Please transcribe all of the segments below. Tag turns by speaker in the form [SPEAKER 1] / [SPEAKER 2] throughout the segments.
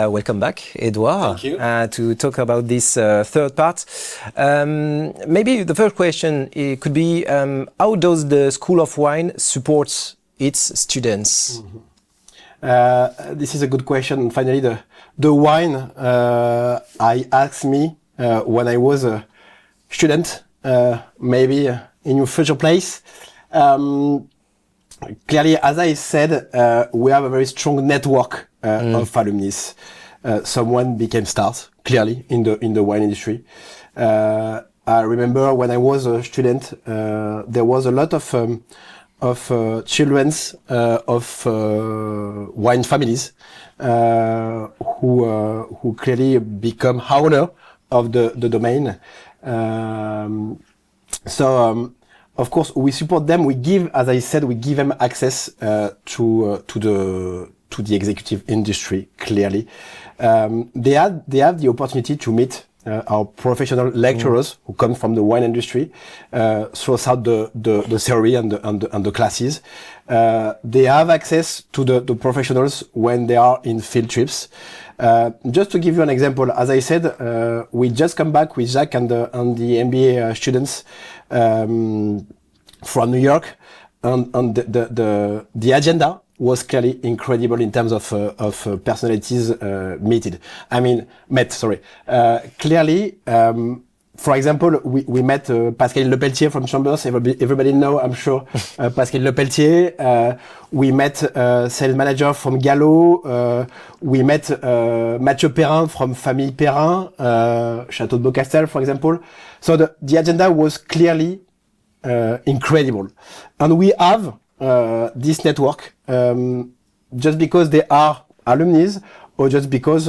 [SPEAKER 1] Welcome back, Edouard, to talk about this third part. Maybe the first question could be, how does the School of Wine support its students?
[SPEAKER 2] This is a good question. Finally, the wine I asked me when I was a student, maybe in your future place. Clearly, as I said, we have a very strong network of alumni. Someone became stars, clearly, in the wine industry. I remember when I was a student, there was a lot of children of wine families who clearly become owner of the domain. Of course, we support them. We give, as I said, we give them access to the executive industry. Clearly, they have the opportunity to meet our professional lecturers who come from the wine industry throughout the theory and the classes. They have access to the professionals when they are in field trips. Just to give you an example, as I said, we just come back with Jacques and the MBA students from New York, and the agenda was clearly incredible in terms of personalities met. Clearly, for example, we met Pascal Lepelletier from Chambers. Everybody know, I'm sure, Pascal Lepelletier. We met sales manager from Gallo. We met Mathieu Perrin from Famille Perrin, Château de Beaucastel, for example. So the agenda was clearly incredible. And we have this network just because they are alumni or just because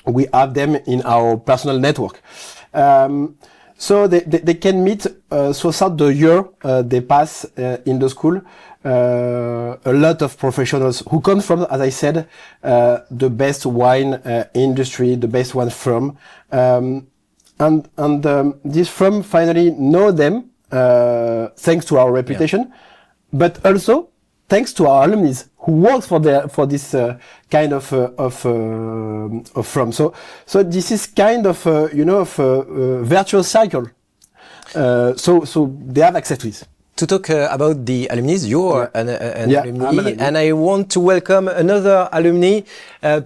[SPEAKER 2] we have them in our personal network. So they can meet throughout the year they pass in the school a lot of professionals who come from, as I said, the best wine industry, the best wine firm, and this firm finally know them thanks to our reputation, but also thanks to our alumni who works for this kind of firm. So this is kind of virtuous cycle. So they have access to this.
[SPEAKER 1] To talk about the alumni, you're an alumni, and I want to welcome another alumni.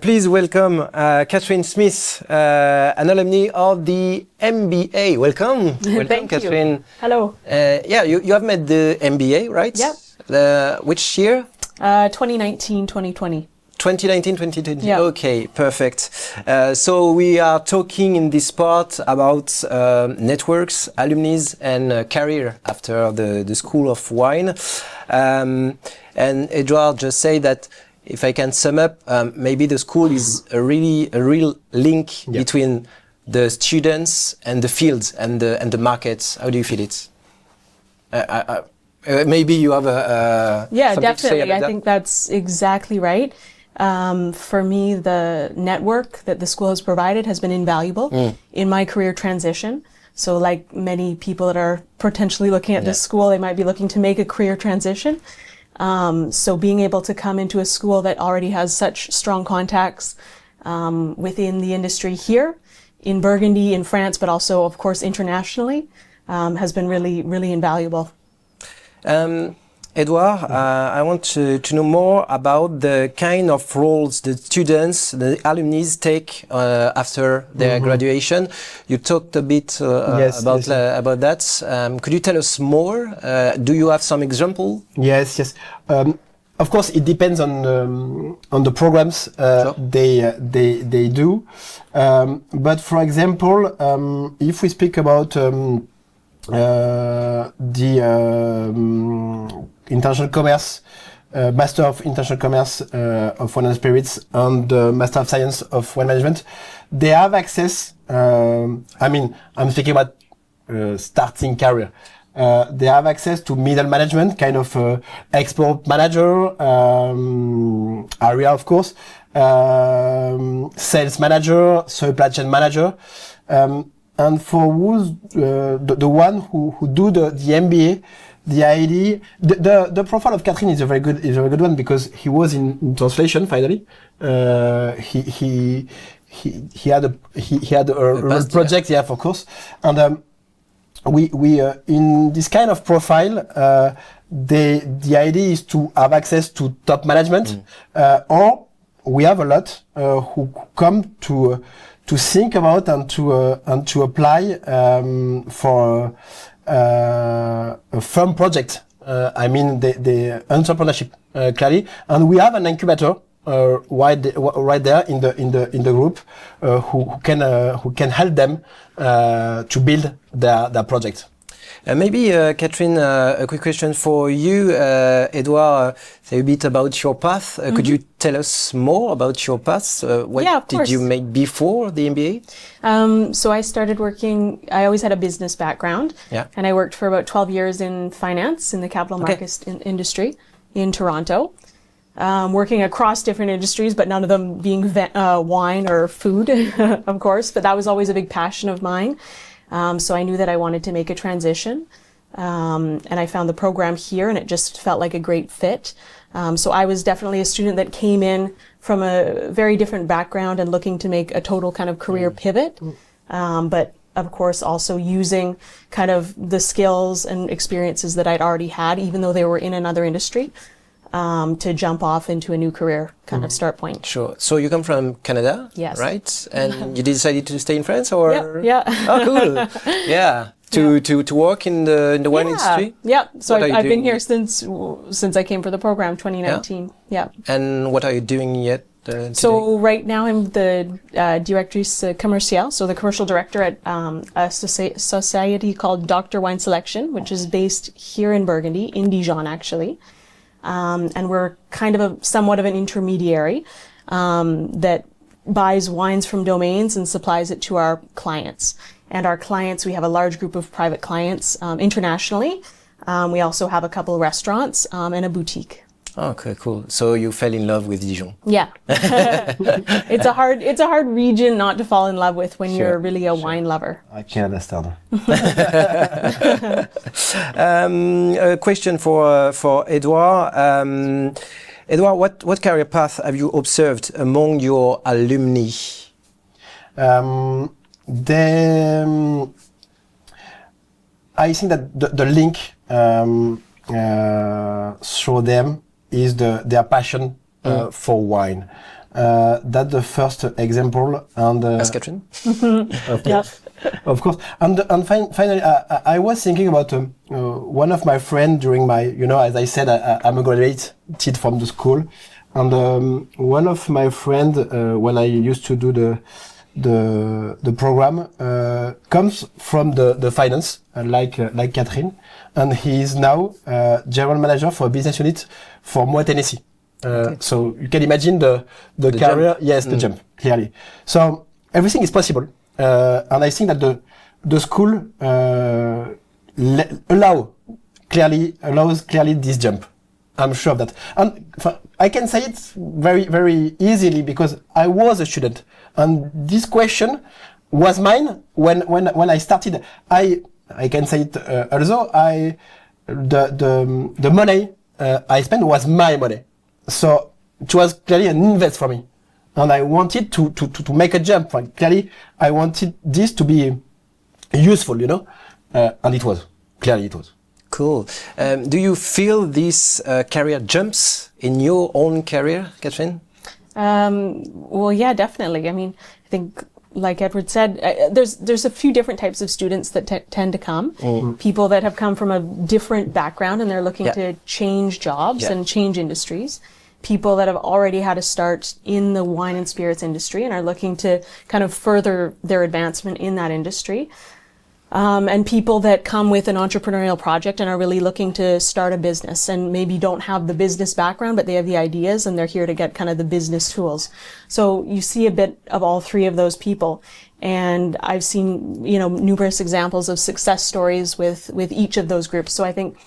[SPEAKER 1] Please welcome Catherine Smith, an alumni of the MBA. Welcome.
[SPEAKER 3] Thank
[SPEAKER 1] Catherine.
[SPEAKER 3] You. Hello.
[SPEAKER 1] You have met the MBA, right?
[SPEAKER 3] Yep.
[SPEAKER 1] Which year?
[SPEAKER 3] 2019, 2020.
[SPEAKER 1] 2019, 2020.
[SPEAKER 3] Yeah.
[SPEAKER 1] Okay, perfect. So we are talking in this part about networks, alumni, and career after the School of Wine. And Edouard just say that if I can sum up, maybe the school is a real link between the students and the fields and the markets. How do you feel it? Maybe you have
[SPEAKER 3] definitely. I think that's exactly right. For me, the network that the school has provided has been invaluable in my career transition. So like many people that are potentially looking at this school, they might be looking to make a career transition. So being able to come into a school that already has such strong contacts within the industry here in Burgundy, in France, but also, of course, internationally, has been really, really invaluable.
[SPEAKER 1] Edouard, I want to know more about the kind of roles the students, the alumni take after their graduation. You talked a bit about that. Could you tell us more? Do you have some example?
[SPEAKER 2] Yes. Of course, it depends on the programs they do. But for example, if we speak about the international commerce, Master of International Commerce of Wine and Spirits, and Master of Science of Wine Management, they have access. I'm thinking about starting career. They have access to middle management, kind of export manager area, of course, sales manager, supply chain manager. And for the one who do the MBA, the idea, the profile of Catherine is a very good one because he was in translation finally. He had a project, yeah, of course. And we in this kind of profile, the idea is to have access to top management, or we have a lot who come to think about and to apply for a firm project. I mean the entrepreneurship clearly, and we have an incubator right there in the group who can help them to build their project.
[SPEAKER 1] Maybe, Catherine, a quick question for you. Edouard, say a bit about your path. Could you tell us more about your path? What did you make before the MBA?
[SPEAKER 3] So I started working, I always had a business background, and I worked for about 12 years in finance in the capital markets industry in Toronto. Working across different industries, but none of them being wine or food, of course, but that was always a big passion of mine. So I knew that I wanted to make a transition, and I found the program here and it just felt like a great fit. So I was definitely a student that came in from a very different background and looking to make a total kind of career pivot, but of course also using kind of the skills and experiences that I'd already had, even though they were in another industry. To jump off into a new career kind of start point.
[SPEAKER 1] Sure. So you come from Canada,
[SPEAKER 3] right?
[SPEAKER 1] And you decided to stay in France, or?
[SPEAKER 3] Yeah.
[SPEAKER 1] Oh, cool. Yeah. To work in the wine industry.
[SPEAKER 3] Yeah. So I've been here since I came for the program, 2019. Yeah.
[SPEAKER 1] And what are you doing yet? Today?
[SPEAKER 3] So right now I'm the directrice commerciale, so the commercial director at a society called Dr. Wine Selection, which is based here in Burgundy, in Dijon actually. And we're kind of somewhat of an intermediary that buys wines from domains and supplies it to our clients. And our clients, we have a large group of private clients internationally. We also have a couple of restaurants and a boutique.
[SPEAKER 1] Okay, cool. So you fell in love with Dijon.
[SPEAKER 3] Yeah. It's a hard region not to fall in love with when you're really a wine lover.
[SPEAKER 2] I can understand.
[SPEAKER 1] A question for Edouard. Edouard, what career path have you observed among your alumni?
[SPEAKER 2] I think that the link through them is their passion for wine. That's the first example. And
[SPEAKER 1] As Catherine?
[SPEAKER 2] Of course. And finally, I was thinking about one of my friends during my, as I said, I'm a graduate from the school. And one of my friends, when I used to do the program, comes from the finance, like Catherine. And he is now general manager for a business unit for Moi Tennessee. So you can imagine the career, jump. The jump, clearly. So everything is possible. And I think that the school allows clearly this jump. I'm sure of that. And I can say it very, very easily because I was a student. And this question was mine when I started. I can say it also. The money I spent was my money, so it was clearly an invest for me, and I wanted to make a jump. Clearly, I wanted this to be useful, and it was.
[SPEAKER 1] Cool. Do you feel these career jumps in your own career, Catherine?
[SPEAKER 3] Well, yeah, definitely. I mean, I think, like Edward said, there's a few different types of students that tend to come. People that have come from a different background and they're looking to change jobs and change industries. People that have already had a start in the wine and spirits industry and are looking to kind of further their advancement in that industry. And people that come with an entrepreneurial project and are really looking to start a business and maybe don't have the business background, but they have the ideas and they're here to get kind of the business tools. So you see a bit of all three of those people. And I've seen, numerous examples of success stories with each of those groups. So I think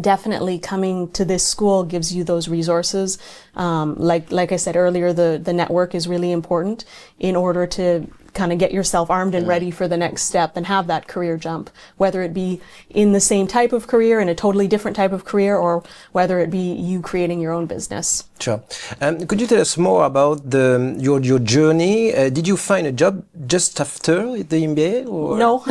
[SPEAKER 3] definitely coming to this school gives you those resources. Like I said earlier, the network is really important in order to kind of get yourself armed and ready for the next step and have that career jump, whether it be in the same type of career, in a totally different type of career, or whether it be you creating your own business.
[SPEAKER 1] Sure. Could you tell us more about your journey? Did you find a job just after the MBA? Or?
[SPEAKER 3] No.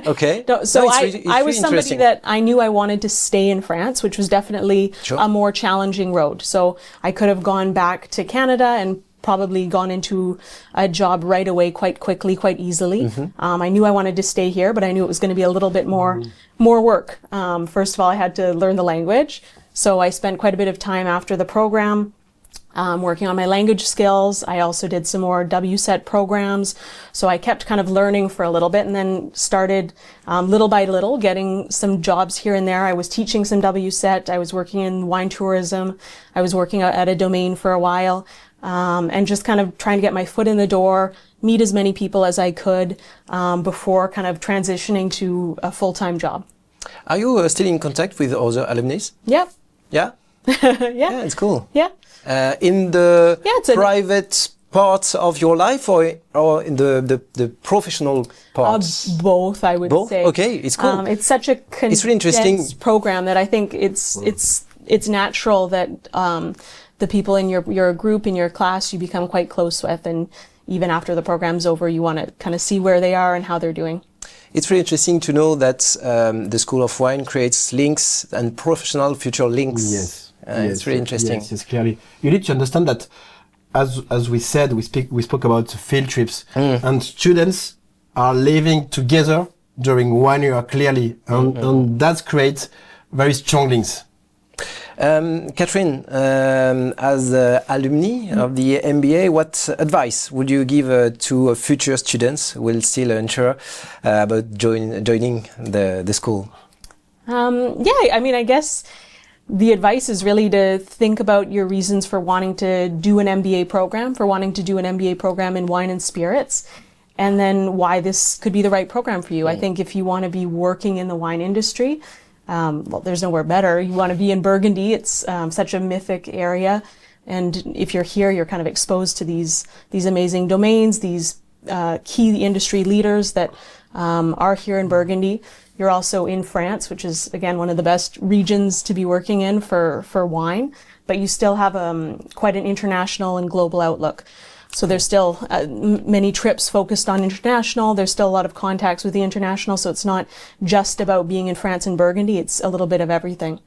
[SPEAKER 1] Okay.
[SPEAKER 3] No, so
[SPEAKER 1] it's
[SPEAKER 3] I was somebody that I knew I wanted to stay in France, which was definitely a more challenging road. So I could have gone back to Canada and probably gone into a job right away quite quickly, quite easily. I knew I wanted to stay here, but I knew it was going to be a little bit more work. First of all, I had to learn the language. So I spent quite a bit of time after the program working on my language skills. I also did some more WSET programs. So I kept kind of learning for a little bit and then started little by little getting some jobs here and there. I was teaching some WSET. I was working in wine tourism. I was working at a domain for a while. And just kind of trying to get my foot in the door, meet as many people as I could before kind of transitioning to a full-time job.
[SPEAKER 1] Are you still in contact with other alumni?
[SPEAKER 3] Yep.
[SPEAKER 1] Yeah?
[SPEAKER 3] Yeah,
[SPEAKER 1] it's cool.
[SPEAKER 3] Yeah.
[SPEAKER 1] In the private part of your life or in the professional parts?
[SPEAKER 3] Both, I would say.
[SPEAKER 1] Okay, it's cool.
[SPEAKER 3] It's such a
[SPEAKER 1] it's really interesting
[SPEAKER 3] program that I think it's natural that the people in your group, in your class, you become quite close with, and even after the program's over, you want to kind of see where they are and how they're doing.
[SPEAKER 1] It's really interesting to know that the School of Wine creates links and professional future links.
[SPEAKER 2] Yes.
[SPEAKER 1] It's really interesting.
[SPEAKER 2] Yes, clearly. You need to understand that, as we said, we spoke about field trips, and students are living together during 1 year, clearly, and that creates very strong links.
[SPEAKER 1] Catherine, as alumni of the MBA, what advice would you give to future students who will still unsure about joining the school?
[SPEAKER 3] I mean, I guess the advice is really to think about your reasons for wanting to do an MBA program, in wine and spirits, and then why this could be the right program for you. I think if you want to be working in the wine industry, well, there's nowhere better. You want to be in Burgundy. It's such a mythic area. And if you're here, you're kind of exposed to these amazing domains, these key industry leaders that are here in Burgundy. You're also in France, which is, again, one of the best regions to be working in for wine. But you still have quite an international and global outlook. So there's still many trips focused on international. There's still a lot of contacts with the international. So it's not just about being in France and Burgundy. It's a little bit of everything.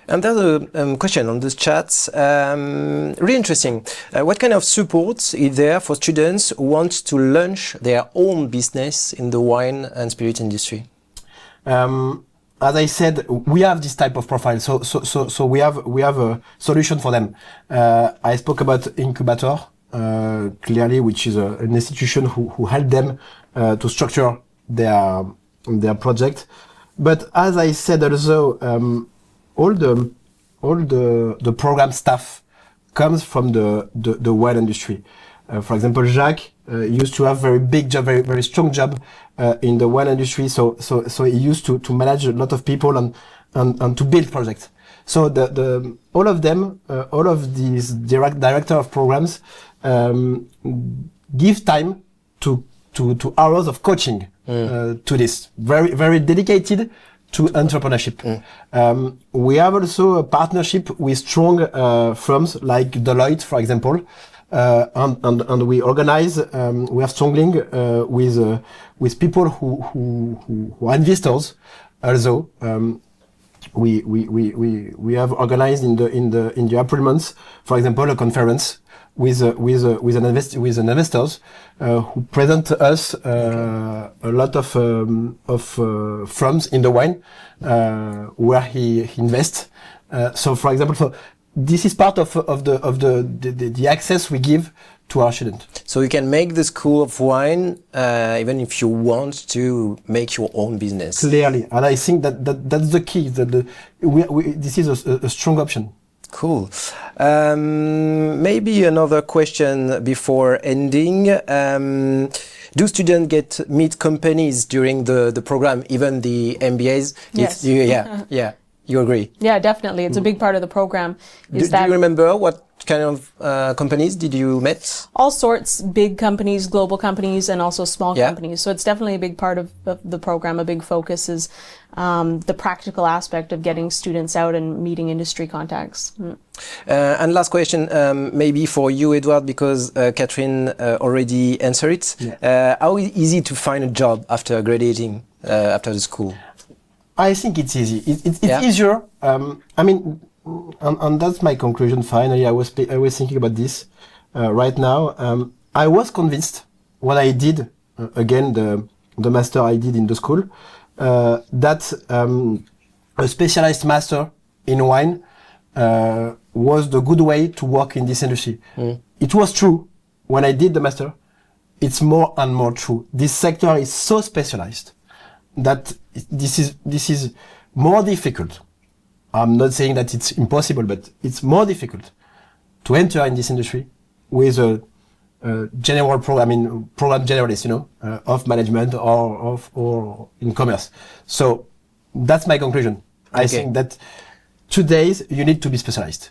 [SPEAKER 1] And there's a question on this chat. Really interesting. What kind of support is there for students who want to launch their own business in the wine and spirit industry? As
[SPEAKER 2] I said, we have this type of profile. So we have a solution for them. I spoke about incubator. Clearly, which is an institution who help them to structure their project. But as I said also, all the program staff comes from the wine industry. For example, Jacques used to have very strong job in the wine industry. So he used to manage a lot of people and to build projects. So all of them, all of these director of programs, give time to hours of coaching to this. Very dedicated to entrepreneurship. We have also a partnership with strong firms like Deloitte, for example, and we organize. We have strong link with people who are investors. Also, we have organized in the April month, for example, a conference with investors who present us a lot of firms in the wine where he invests. So, for example, this is part of the access we give to our students. So
[SPEAKER 1] you can make the School of Wine even if you want to make your own business.
[SPEAKER 2] Clearly, and I think that's the key. This is a strong option.
[SPEAKER 1] Cool. Maybe another question before ending. Do students meet companies during the program, even the MBAs?
[SPEAKER 3] Yes.
[SPEAKER 1] Yeah. You agree?
[SPEAKER 3] Yeah, definitely. It's a big part of the program.
[SPEAKER 1] Do you remember what kind of companies did you meet?
[SPEAKER 3] All sorts, big companies, global companies, and also small companies. So it's definitely a big part of the program. A big focus is the practical aspect of getting students out and meeting industry contacts.
[SPEAKER 1] And last question, maybe for you, Edward, because Catherine already answered it.
[SPEAKER 2] Yeah.
[SPEAKER 1] How easy to find a job after graduating, after the school?
[SPEAKER 2] I think it's easy. It's easier. I mean, and that's my conclusion. Finally, I was thinking about this right now. I was convinced when I did again the master I did in the school that a specialized master in wine was the good way to work in this industry. It was true when I did the master. It's more and more true. This sector is so specialized that this is more difficult. I'm not saying that it's impossible, but it's more difficult to enter in this industry with a general program generalist, of management or in commerce. So that's my conclusion. I think that today you need to be specialized.